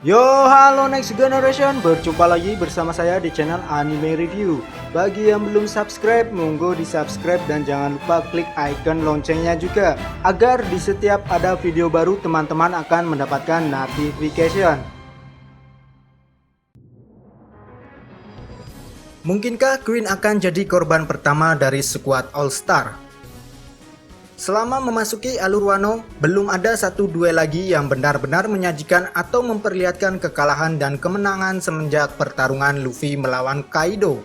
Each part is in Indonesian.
Yo, halo Next Generation, berjumpa lagi bersama saya di channel Anime Review. Bagi yang belum subscribe, monggo di subscribe dan jangan lupa klik icon loncengnya juga, agar di setiap ada video baru teman-teman akan mendapatkan notification. Mungkinkah Queen akan jadi korban pertama dari skuad All Star? Selama memasuki alur Wano, belum ada satu duel lagi yang benar-benar menyajikan atau memperlihatkan kekalahan dan kemenangan semenjak pertarungan Luffy melawan Kaido.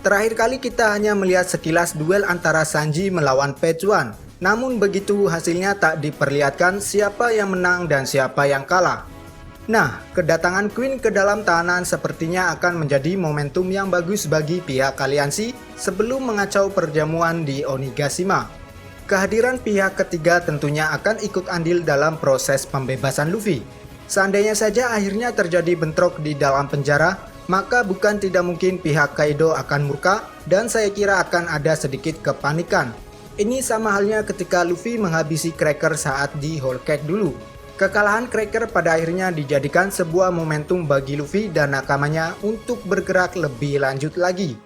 Terakhir kali kita hanya melihat sekilas duel antara Sanji melawan Pejuan, namun begitu hasilnya tak diperlihatkan siapa yang menang dan siapa yang kalah. Nah, kedatangan Queen ke dalam tahanan sepertinya akan menjadi momentum yang bagus bagi pihak aliansi sebelum mengacau perjamuan di Onigashima. Kehadiran pihak ketiga tentunya akan ikut andil dalam proses pembebasan Luffy. Seandainya saja akhirnya terjadi bentrok di dalam penjara, maka bukan tidak mungkin pihak Kaido akan murka dan saya kira akan ada sedikit kepanikan. Ini sama halnya ketika Luffy menghabisi Cracker saat di Whole Cake dulu. Kekalahan Cracker pada akhirnya dijadikan sebuah momentum bagi Luffy dan nakamanya untuk bergerak lebih lanjut lagi.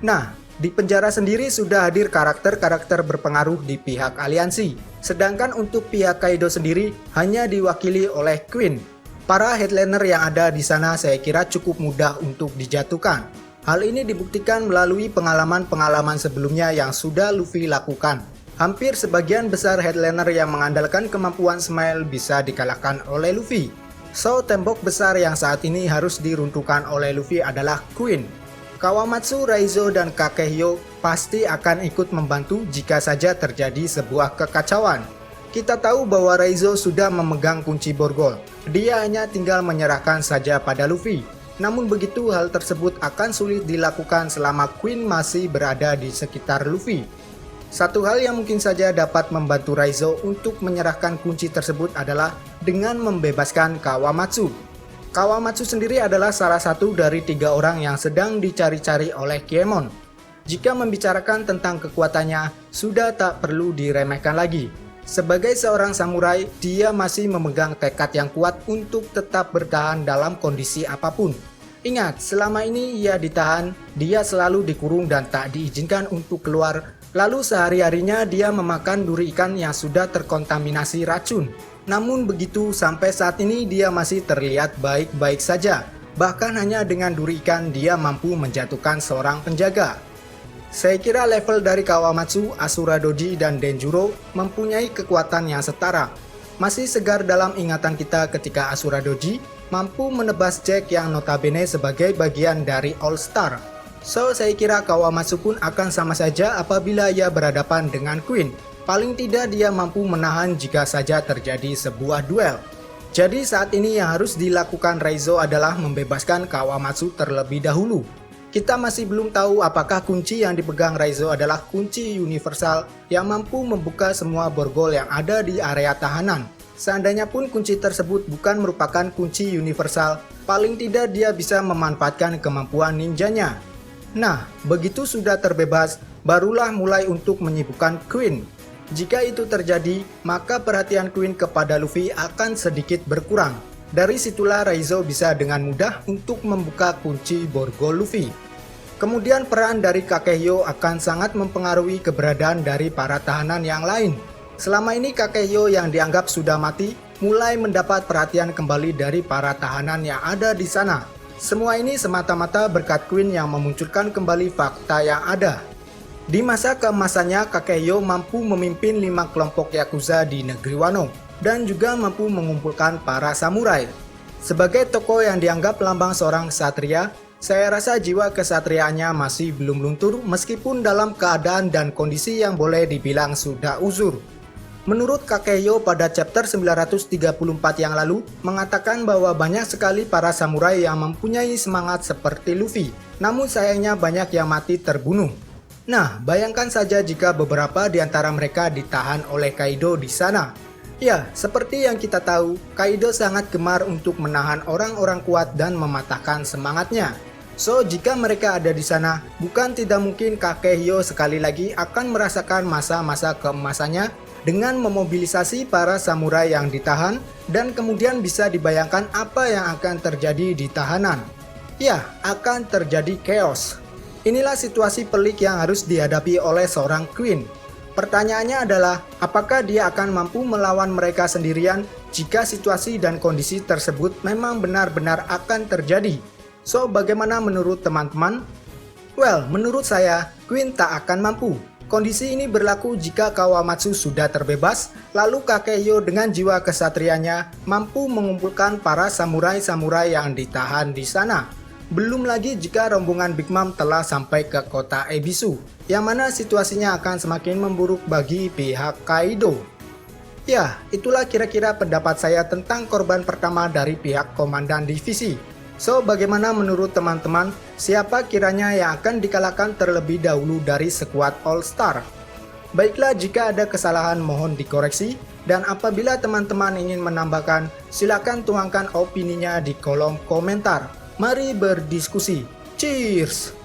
Nah, di penjara sendiri sudah hadir karakter-karakter berpengaruh di pihak aliansi. Sedangkan untuk pihak Kaido sendiri hanya diwakili oleh Queen. Para headliner yang ada di sana saya kira cukup mudah untuk dijatuhkan. Hal ini dibuktikan melalui pengalaman-pengalaman sebelumnya yang sudah Luffy lakukan. Hampir sebagian besar headliner yang mengandalkan kemampuan Smile bisa dikalahkan oleh Luffy. So, tembok besar yang saat ini harus diruntuhkan oleh Luffy adalah Queen. Kawamatsu, Raizo, dan Kakehyo pasti akan ikut membantu jika saja terjadi sebuah kekacauan. Kita tahu bahwa Raizo sudah memegang kunci borgol. Dia hanya tinggal menyerahkan saja pada Luffy. Namun begitu hal tersebut akan sulit dilakukan selama Queen masih berada di sekitar Luffy. Satu hal yang mungkin saja dapat membantu Raizo untuk menyerahkan kunci tersebut adalah dengan membebaskan Kawamatsu. Kawamatsu sendiri adalah salah satu dari 3 orang yang sedang dicari-cari oleh Kiemon. Jika membicarakan tentang kekuatannya, sudah tak perlu diremehkan lagi. Sebagai seorang samurai, dia masih memegang tekad yang kuat untuk tetap bertahan dalam kondisi apapun. Ingat, selama ini ia ditahan, dia selalu dikurung dan tak diizinkan untuk keluar. Lalu sehari-harinya dia memakan duri ikan yang sudah terkontaminasi racun. Namun begitu sampai saat ini dia masih terlihat baik-baik saja. Bahkan hanya dengan duri ikan dia mampu menjatuhkan seorang penjaga. Saya kira level dari Kawamatsu, Asura Doji, dan Denjuro mempunyai kekuatan yang setara. Masih segar dalam ingatan kita ketika Asura Doji mampu menebas Jack yang notabene sebagai bagian dari All Star. So, saya kira Kawamatsu pun akan sama saja apabila ia berhadapan dengan Queen. Paling tidak dia mampu menahan jika saja terjadi sebuah duel. Jadi saat ini yang harus dilakukan Raizo adalah membebaskan Kawamatsu terlebih dahulu. Kita masih belum tahu apakah kunci yang dipegang Raizo adalah kunci universal yang mampu membuka semua borgol yang ada di area tahanan. Seandainya pun kunci tersebut bukan merupakan kunci universal, paling tidak dia bisa memanfaatkan kemampuan ninjanya. Nah, begitu sudah terbebas, barulah mulai untuk menyibukkan Queen. Jika itu terjadi, maka perhatian Queen kepada Luffy akan sedikit berkurang. Dari situlah Raizo bisa dengan mudah untuk membuka kunci borgol Luffy. Kemudian peran dari Kakehyo akan sangat mempengaruhi keberadaan dari para tahanan yang lain. Selama ini Kakehyo yang dianggap sudah mati, mulai mendapat perhatian kembali dari para tahanan yang ada di sana. Semua ini semata-mata berkat Queen yang memunculkan kembali fakta yang ada. Di masa keemasannya, Kakehyo mampu memimpin 5 kelompok Yakuza di negeri Wano dan juga mampu mengumpulkan para samurai. Sebagai tokoh yang dianggap lambang seorang ksatria, saya rasa jiwa kesatriaannya masih belum luntur meskipun dalam keadaan dan kondisi yang boleh dibilang sudah uzur. Menurut Kakehyo pada chapter 934 yang lalu mengatakan bahwa banyak sekali para samurai yang mempunyai semangat seperti Luffy, namun sayangnya banyak yang mati terbunuh. Nah, bayangkan saja jika beberapa di antara mereka ditahan oleh Kaido di sana. Ya, seperti yang kita tahu, Kaido sangat gemar untuk menahan orang-orang kuat dan mematahkan semangatnya. So, jika mereka ada di sana, bukan tidak mungkin Kakehyo sekali lagi akan merasakan masa-masa keemasannya dengan memobilisasi para samurai yang ditahan, dan kemudian bisa dibayangkan apa yang akan terjadi di tahanan. Ya, akan terjadi chaos. Inilah situasi pelik yang harus dihadapi oleh seorang Queen. Pertanyaannya adalah, apakah dia akan mampu melawan mereka sendirian jika situasi dan kondisi tersebut memang benar-benar akan terjadi? So, bagaimana menurut teman-teman? Well, menurut saya, Queen tak akan mampu. Kondisi ini berlaku jika Kawamatsu sudah terbebas, lalu Kakeyo dengan jiwa kesatrianya mampu mengumpulkan para samurai-samurai yang ditahan di sana. Belum lagi jika rombongan Big Mom telah sampai ke kota Ebisu, yang mana situasinya akan semakin memburuk bagi pihak Kaido. Ya, itulah kira-kira pendapat saya tentang korban pertama dari pihak Komandan Divisi. So, bagaimana menurut teman-teman, siapa kiranya yang akan dikalahkan terlebih dahulu dari skuad All Star? Baiklah, jika ada kesalahan mohon dikoreksi, dan apabila teman-teman ingin menambahkan, silakan tuangkan opininya di kolom komentar. Mari berdiskusi. Cheers!